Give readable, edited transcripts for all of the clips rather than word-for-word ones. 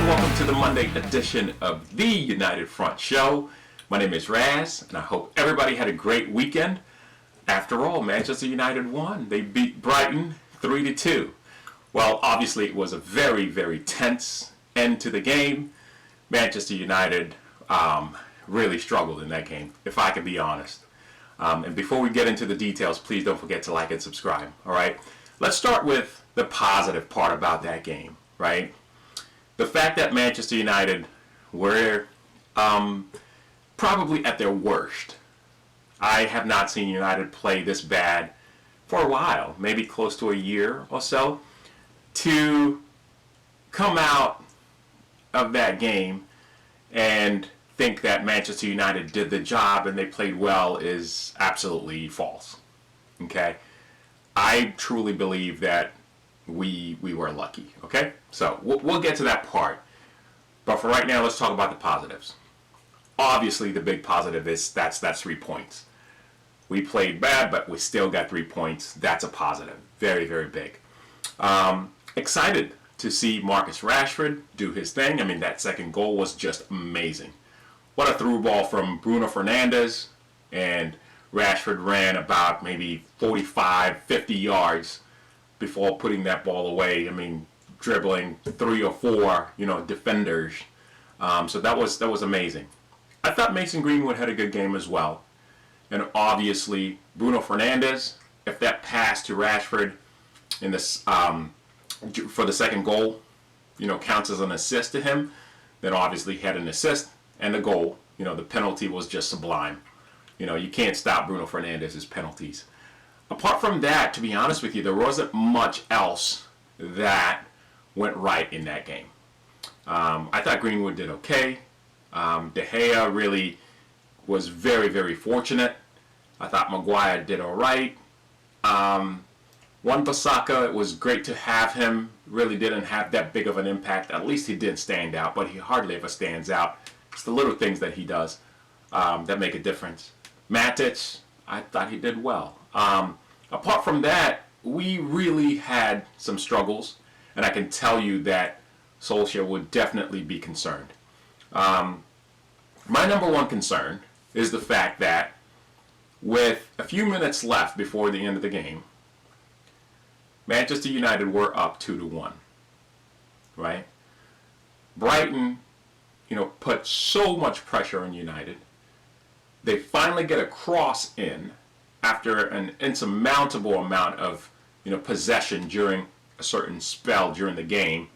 welcome to the Monday edition of the United Front Show. My name is Raz, and I hope everybody had a great weekend. After all, Manchester United won. They beat Brighton 3-2. Well, obviously it was a very, very tense end to the game. Manchester United really struggled in that game, if I can be honest. And before we get into the details, please don't forget to like and subscribe, all right? Let's start with the positive part about that game, right? The fact that Manchester United were probably at their worst. I have not seen United play this bad for a while, maybe close to a year or so. To come out of that game and think that Manchester United did the job and they played well is absolutely false. Okay? I truly believe that we were lucky. Okay? So we'll get to that part. But for right now, let's talk about the positives. Obviously, the big positive is that's 3 points. We played bad, but we still got 3 points. That's a positive. Very, very big. Excited to see Marcus Rashford do his thing. I mean, that second goal was just amazing. What a through ball from Bruno Fernandes, and Rashford ran about maybe 45, 50 yards before putting that ball away. I mean, dribbling 3 or 4, defenders. So that was amazing. I thought Mason Greenwood had a good game as well. And obviously, Bruno Fernandes, if that pass to Rashford in this for the second goal, counts as an assist to him, then obviously he had an assist and a goal. The penalty was just sublime. You can't stop Bruno Fernandes' penalties. Apart from that, to be honest with you, there wasn't much else that went right in that game. I thought Greenwood did okay. De Gea really was very, very fortunate. I thought Maguire did all right. Wan-Bissaka, it was great to have him. Really didn't have that big of an impact. At least he didn't stand out, but he hardly ever stands out. It's the little things that he does that make a difference. Matic, I thought he did well. Apart from that, we really had some struggles, and I can tell you that Solskjaer would definitely be concerned. My number one concern is the fact that with a few minutes left before the end of the game, Manchester United were up 2-1, right? Brighton, put so much pressure on United. They finally get a cross in after an insurmountable amount of, possession during a certain spell during the game.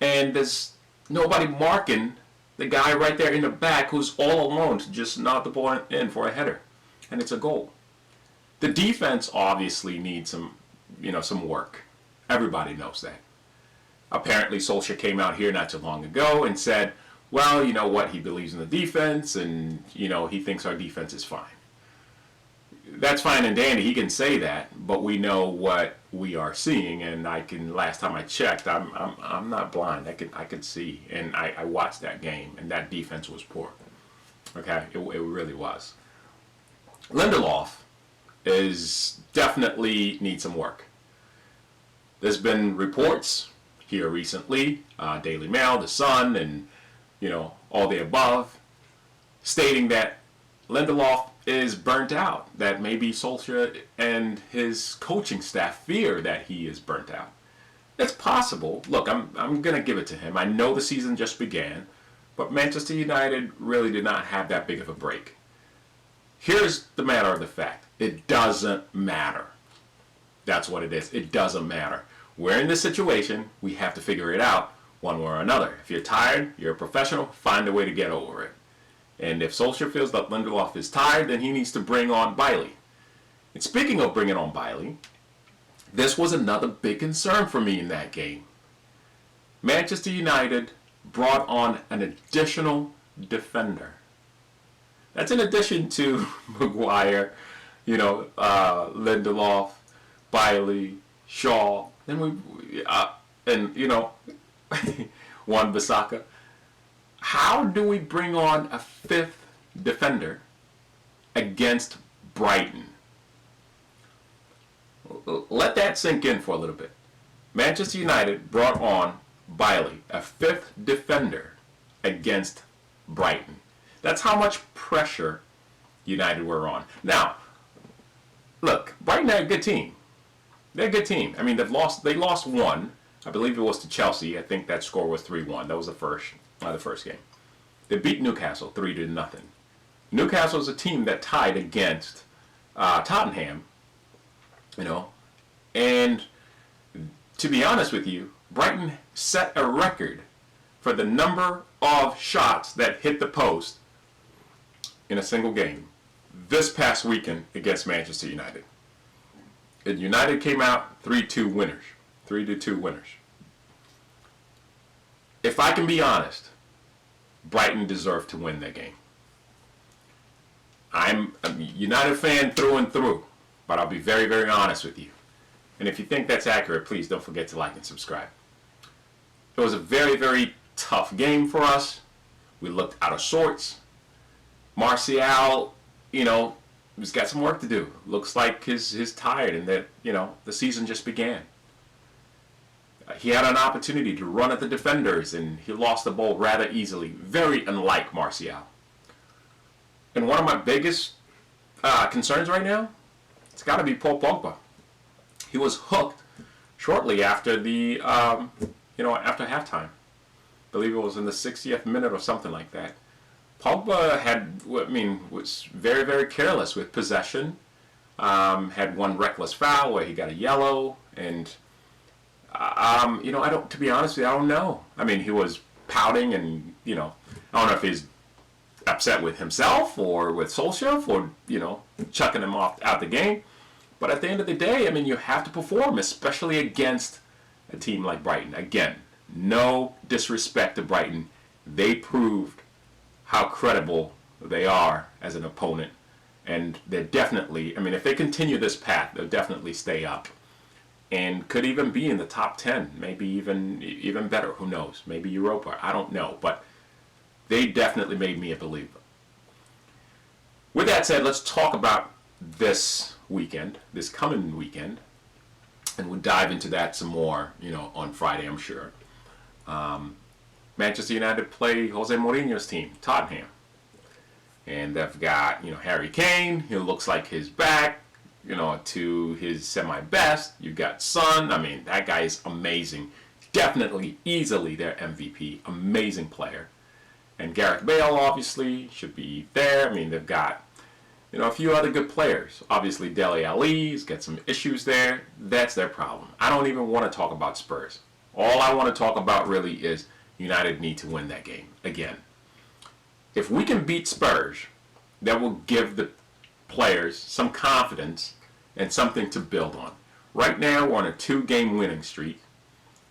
And there's nobody marking the guy right there in the back who's all alone to just knock the ball in for a header. And it's a goal. The defense obviously needs some work. Everybody knows that. Apparently Solskjaer came out here not too long ago and said, well, you know what, he believes in the defense and, he thinks our defense is fine. That's fine and dandy. He can say that, but we know what we are seeing, and last time I checked, I'm not blind. I could see, and I watched that game, and that defense was poor. Okay, it really was. Lindelof is definitely needs some work. There's been reports here recently, Daily Mail, The Sun, and all the above, stating that Lindelof is burnt out, that maybe Solskjaer and his coaching staff fear that he is burnt out. It's possible. Look, I'm going to give it to him. I know the season just began, but Manchester United really did not have that big of a break. Here's the matter of the fact. It doesn't matter. That's what it is. It doesn't matter. We're in this situation. We have to figure it out one way or another. If you're tired, you're a professional, find a way to get over it. And if Solskjaer feels that Lindelof is tired, then he needs to bring on Bailey. And speaking of bringing on Bailey, this was another big concern for me in that game. Manchester United brought on an additional defender. That's in addition to Maguire, Lindelof, Bailey, Shaw, then Wan-Bissaka. How do we bring on a 5th defender against Brighton? Let that sink in for a little bit. Manchester United brought on Bailey, a fifth defender, against Brighton. That's how much pressure United were on. Now, look, Brighton had a good team. They're a good team. I mean, they lost one. I believe it was to Chelsea. I think that score was 3-1. That was the first game. They beat Newcastle 3-0. Newcastle is a team that tied against Tottenham, and to be honest with you, Brighton set a record for the number of shots that hit the post in a single game this past weekend against Manchester United. And United came out 3-2 winners. 3-2 winners. If I can be honest, Brighton deserved to win that game. I'm a United fan through and through, but I'll be very, very honest with you. And if you think that's accurate, please don't forget to like and subscribe. It was a very, very tough game for us. We looked out of sorts. Martial, he's got some work to do. Looks like he's tired and that, the season just began. He had an opportunity to run at the defenders and he lost the ball rather easily. Very unlike Martial. And one of my biggest concerns right now, it's got to be Paul Pogba. He was hooked shortly after the, after halftime. I believe it was in the 60th minute or something like that. Pogba was very, very careless with possession. Had one reckless foul where he got a yellow, and to be honest with you, I don't know. I mean, he was pouting, and I don't know if he's upset with himself or with Solskjaer for chucking him out the game. But at the end of the day, you have to perform, especially against a team like Brighton. Again, no disrespect to Brighton. They proved how credible they are as an opponent. And they're definitely, if they continue this path, they'll definitely stay up. And could even be in the top 10, maybe even better. Who knows? Maybe Europa. I don't know. But they definitely made me a believer. With that said, let's talk about this coming weekend. And we'll dive into that some more, on Friday, I'm sure. Manchester United play Jose Mourinho's team, Tottenham. And they've got, Harry Kane, who looks like he's back, to his semi-best. You've got Son. That guy is amazing. Definitely, easily their MVP. Amazing player. And Gareth Bale, obviously, should be there. They've got, a few other good players. Obviously, Dele Alli's got some issues there. That's their problem. I don't even want to talk about Spurs. All I want to talk about really is United need to win that game again. If we can beat Spurs, that will give the players some confidence and something to build on. Right now, we're on a 2-game winning streak,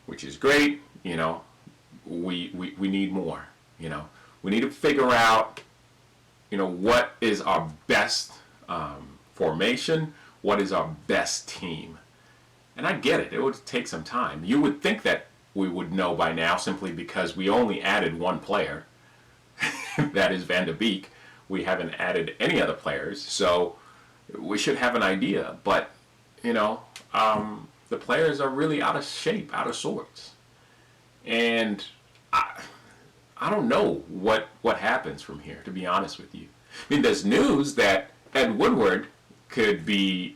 which is great. We need more. We need to figure out, what is our best formation, what is our best team. And I get it. It would take some time. You would think that we would know by now simply because we only added one player. That is Van de Beek. We haven't added any other players. So we should have an idea. But, the players are really out of shape, out of sorts. And I don't know what happens from here, to be honest with you. There's news that Ed Woodward could be,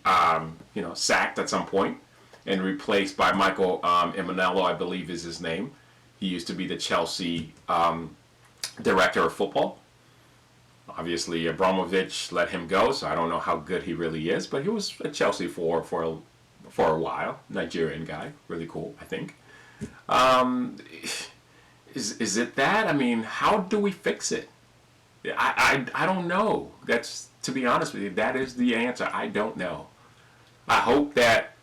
sacked at some point and replaced by Michael Emenalo, I believe is his name. He used to be the Chelsea director of football. Obviously, Abramovich let him go, so I don't know how good he really is. But he was at Chelsea for a while. Nigerian guy, really cool, I think. Is it that? How do we fix it? I don't know. That's, to be honest with you, that is the answer. I don't know. I hope that,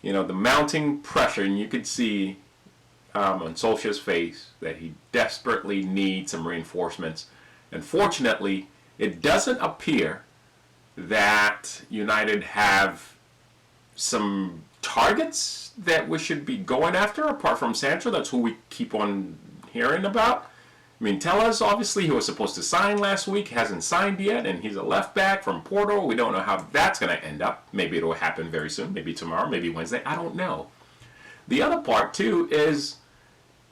the mounting pressure, and you could see on Solskjaer's face that he desperately needs some reinforcements. Unfortunately, it doesn't appear that United have some targets that we should be going after, apart from Sancho. That's who we keep on hearing about. Tellez, obviously, he was supposed to sign last week, hasn't signed yet, and he's a left back from Porto. We don't know how that's going to end up. Maybe it'll happen very soon, maybe tomorrow, maybe Wednesday. I don't know. The other part, too, is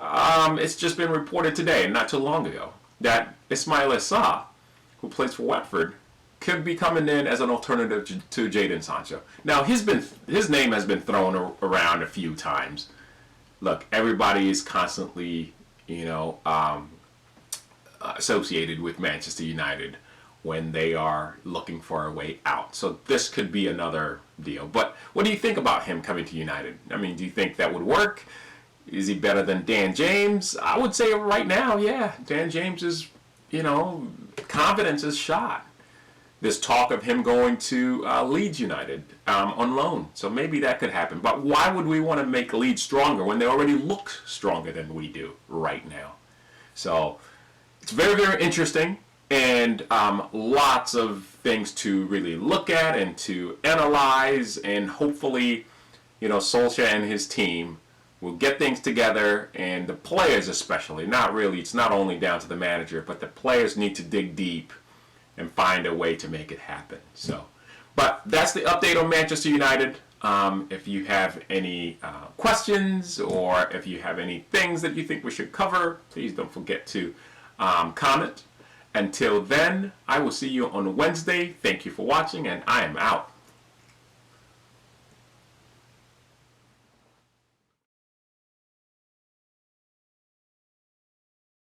It's just been reported today, not too long ago, that Ismail Assar, who plays for Watford, could be coming in as an alternative to Jadon Sancho. Now, his name has been thrown around a few times. Look, everybody is constantly, associated with Manchester United when they are looking for a way out. So this could be another deal. But what do you think about him coming to United? I mean, do you think that would work? Is he better than Dan James? I would say right now, yeah. Dan James is, confidence is shot. There's talk of him going to Leeds United on loan. So maybe that could happen. But why would we want to make Leeds stronger when they already look stronger than we do right now? So it's very, very interesting, and lots of things to really look at and to analyze, and hopefully, Solskjaer and his team will get things together, and the players especially. It's not only down to the manager, but the players need to dig deep and find a way to make it happen. So, but that's the update on Manchester United. If you have any questions, or if you have any things that you think we should cover, please don't forget to comment. Until then, I will see you on Wednesday. Thank you for watching, and I am out.